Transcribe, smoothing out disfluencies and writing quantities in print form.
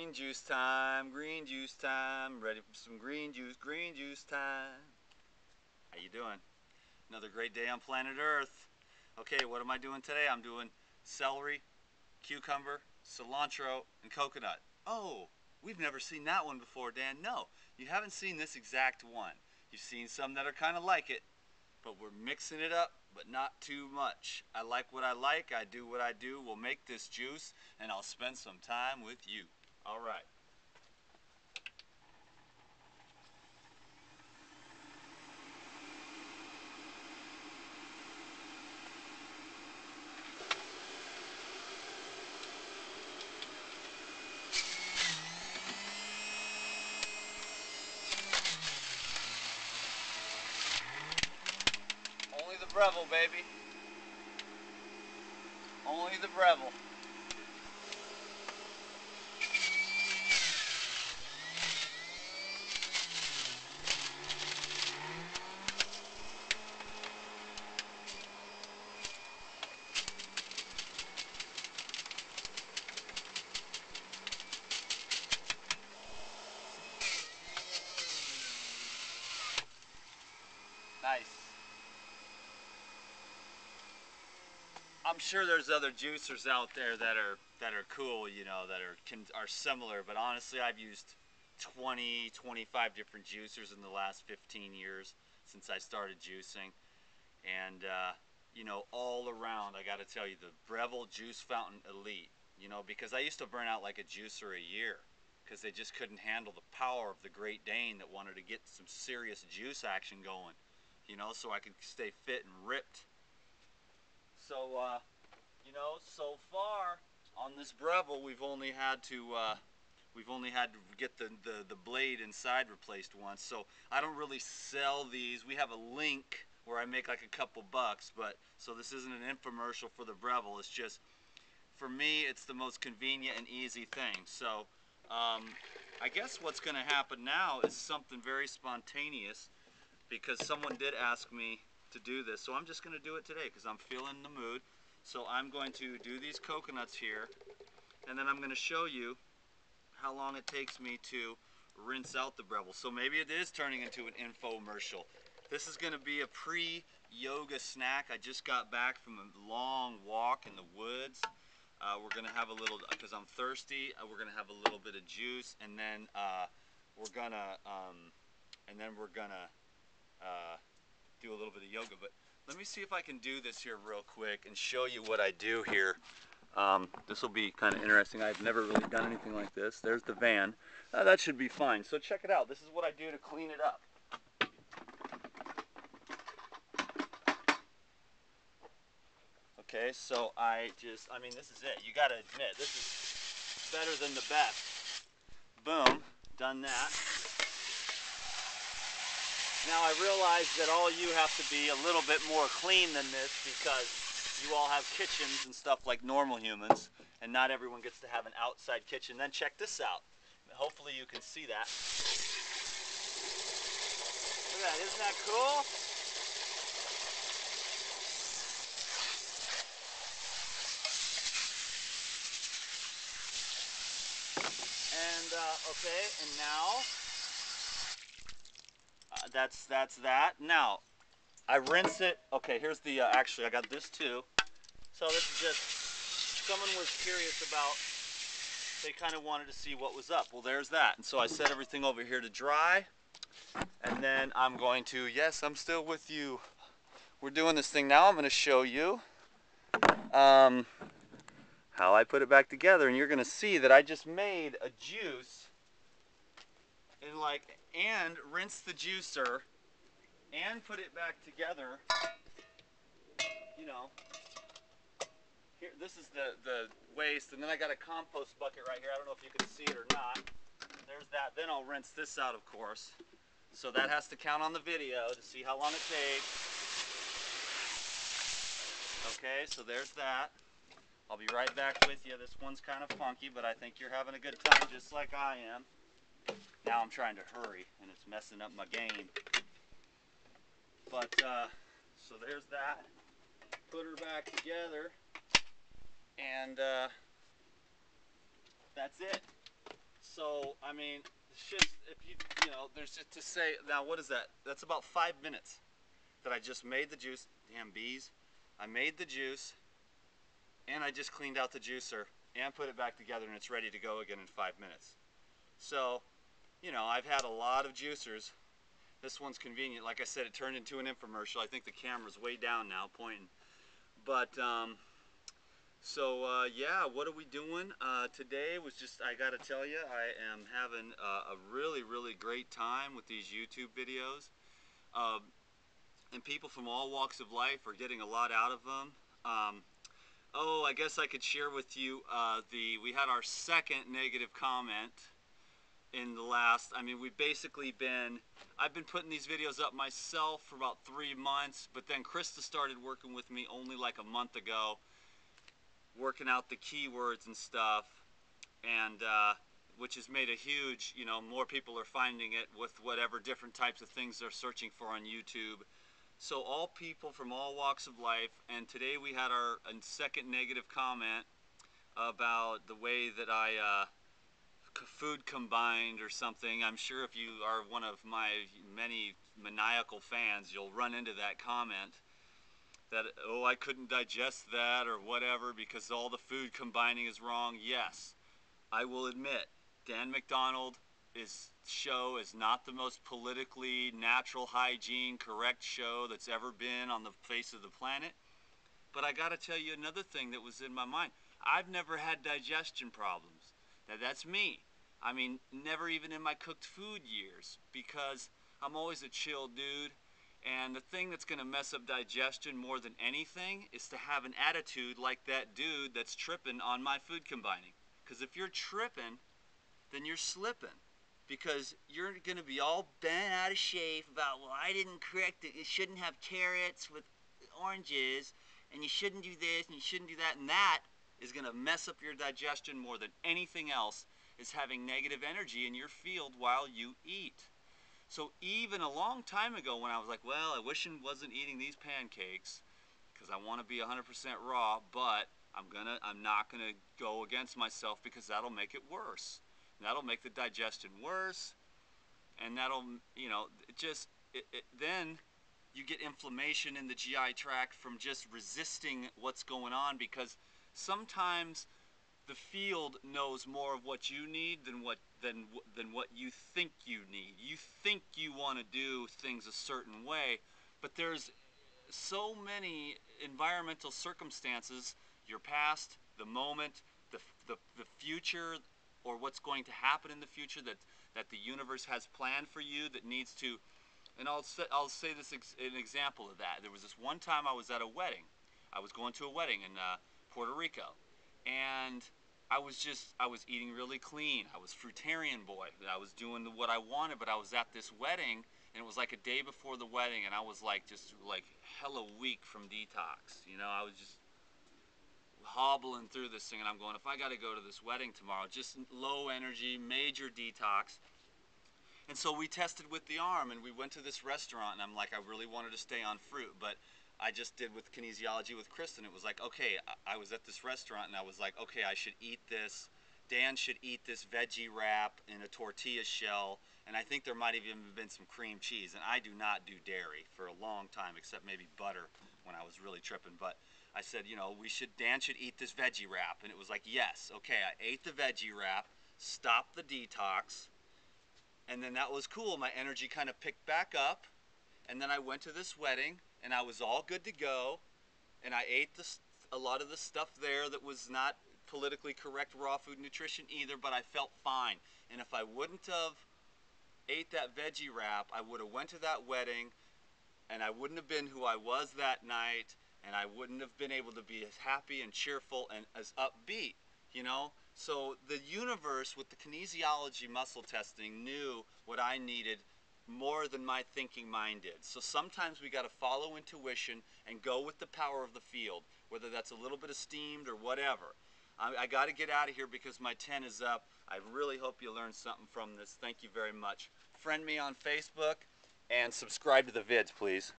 Green juice time, green juice time. Ready for some green juice time. How you doing? Another great day on planet Earth. Okay, what am I doing today? I'm doing celery, cucumber, cilantro, and coconut. Oh, we've never seen that one before, Dan. No, you haven't seen this exact one. You've seen some that are kind of like it, but we're mixing it up, but not too much. I like what I like, I do what I do. We'll make this juice, and I'll spend some time with you. All right. Only the Breville, baby. Only the Breville. Nice. I'm sure there's other juicers out there that are cool, you know, that are similar, but honestly I've used 25 different juicers in the last 15 years since I started juicing. And you know, all around, I got to tell you, the Breville Juice Fountain Elite, you know, because I used to burn out like a juicer a year because they just couldn't handle the power of the Great Dane that wanted to get some serious juice action going, you know, so I could stay fit and ripped. So you know, so far on this Breville, we've only had to get the blade inside replaced once. So I don't really sell these. We have a link where I make like a couple bucks, but so this isn't an infomercial for the Breville. It's just, for me, it's the most convenient and easy thing. So I guess what's going to happen now is something very spontaneous, because someone did ask me to do this. So I'm just going to do it today because I'm feeling the mood. So I'm going to do these coconuts here, and then I'm going to show you how long it takes me to rinse out the Breville. So maybe it is turning into an infomercial. This is going to be a pre-yoga snack. I just got back from a long walk in the woods. We're going to have a little, because I'm thirsty, we're going to have a little bit of juice, and then we're going to do a little bit of yoga. But let me see if I can do this here real quick and show you what I do here. This will be kind of interesting. I've never really done anything like this. There's the van. That should be fine. So check it out. This is what I do to clean it up. Okay, so I mean, this is it. You got to admit, this is better than the best. Boom, done that. Now I realize that all you have to be a little bit more clean than this, because you all have kitchens and stuff like normal humans, and not everyone gets to have an outside kitchen. Then check this out. Hopefully you can see that. Look at that, isn't that cool? And okay, and now that's that. Now I rinse it. Okay, here's the actually I got this too. So this is just, someone was curious about, they kind of wanted to see what was up. Well, there's that. And so I set everything over here to dry, and then I'm going to, yes, I'm still with you. We're doing this thing now. I'm going to show you how I put it back together, and you're going to see that I just made a juice and rinse the juicer and put it back together, you know. Here, this is the waste, and then I got a compost bucket right here. I don't know if you can see it or not. There's that. Then I'll rinse this out, of course. So that has to count on the video to see how long it takes. Okay, so there's that. I'll be right back with you. This one's kind of funky, but I think you're having a good time just like I am. Now I'm trying to hurry, and it's messing up my game. But, so there's that. Put her back together. And that's it. So, I mean, shit, if you know, there's just to say, now what is that? That's about 5 minutes that I just made the juice. Damn bees. I made the juice, and I just cleaned out the juicer and put it back together, and it's ready to go again in 5 minutes. So, you know, I've had a lot of juicers. This one's convenient. Like I said, it turned into an infomercial. I think the camera's way down now, pointing. But, yeah, what are we doing? Today was just, I gotta tell you, I am having a really, really great time with these YouTube videos. And people from all walks of life are getting a lot out of them. Oh, I guess I could share with you, we had our second negative comment in the last, I mean, I've been putting these videos up myself for about 3 months, but then Krista started working with me only like a month ago, working out the keywords and stuff, and which has made a huge, you know, more people are finding it with whatever different types of things they're searching for on YouTube. So all people from all walks of life, and today we had our second negative comment about the way that I food combined or something. I'm sure if you are one of my many maniacal fans, you'll run into that comment that, oh, I couldn't digest that or whatever because all the food combining is wrong. Yes, I will admit, Dan McDonald's show is not the most politically natural hygiene correct show that's ever been on the face of the planet. But I gotta tell you another thing that was in my mind. I've never had digestion problems. Now that's me. I mean, never even in my cooked food years, because I'm always a chill dude. And the thing that's gonna mess up digestion more than anything is to have an attitude like that dude that's tripping on my food combining. Because if you're tripping, then you're slipping. Because you're going to be all bent out of shape about, well, I didn't correct it. You shouldn't have carrots with oranges, and you shouldn't do this, and you shouldn't do that. And that is going to mess up your digestion more than anything else, is having negative energy in your field while you eat. So even a long time ago when I was like, well, I wish I wasn't eating these pancakes because I want to be 100% raw, but I'm not gonna go against myself because that'll make it worse. And that'll make the digestion worse, and that'll, you know, then you get inflammation in the GI tract from just resisting what's going on, because sometimes the field knows more of what you need than what you think you need. You think you want to do things a certain way, but there's so many environmental circumstances, your past, the moment, the future, or what's going to happen in the future that the universe has planned for you that needs to, and I'll say this an example of that. There was this one time I was at a wedding. I was going to a wedding in Puerto Rico, and I was eating really clean. I was fruitarian boy. I was doing what I wanted, but I was at this wedding, and it was like a day before the wedding, and I was like just like hella weak from detox. You know, I was just hobbling through this thing, and I'm going, if I got to go to this wedding tomorrow, just low energy, major detox. And so we tested with the arm, and we went to this restaurant, and I'm like, I really wanted to stay on fruit, but I just did with kinesiology with Kristen. It was like, okay, I was at this restaurant, and I was like, okay, I should eat this. Dan should eat this veggie wrap in a tortilla shell, and I think there might have even been some cream cheese. And I do not do dairy for a long time, except maybe butter when I was really tripping. But I said, you know, Dan should eat this veggie wrap, and it was like, yes, okay, I ate the veggie wrap, stopped the detox, and then that was cool. My energy kind of picked back up, and then I went to this wedding, and I was all good to go, and I ate a lot of the stuff there that was not politically correct raw food nutrition either, but I felt fine. And if I wouldn't have ate that veggie wrap, I would have went to that wedding, and I wouldn't have been who I was that night, and I wouldn't have been able to be as happy and cheerful and as upbeat, you know? So the universe, with the kinesiology muscle testing, knew what I needed more than my thinking mind did. So sometimes we got to follow intuition and go with the power of the field, whether that's a little bit of steamed or whatever. I got to get out of here because my 10 is up. I really hope you learned something from this. Thank you very much. Friend me on Facebook and subscribe to the vids, please.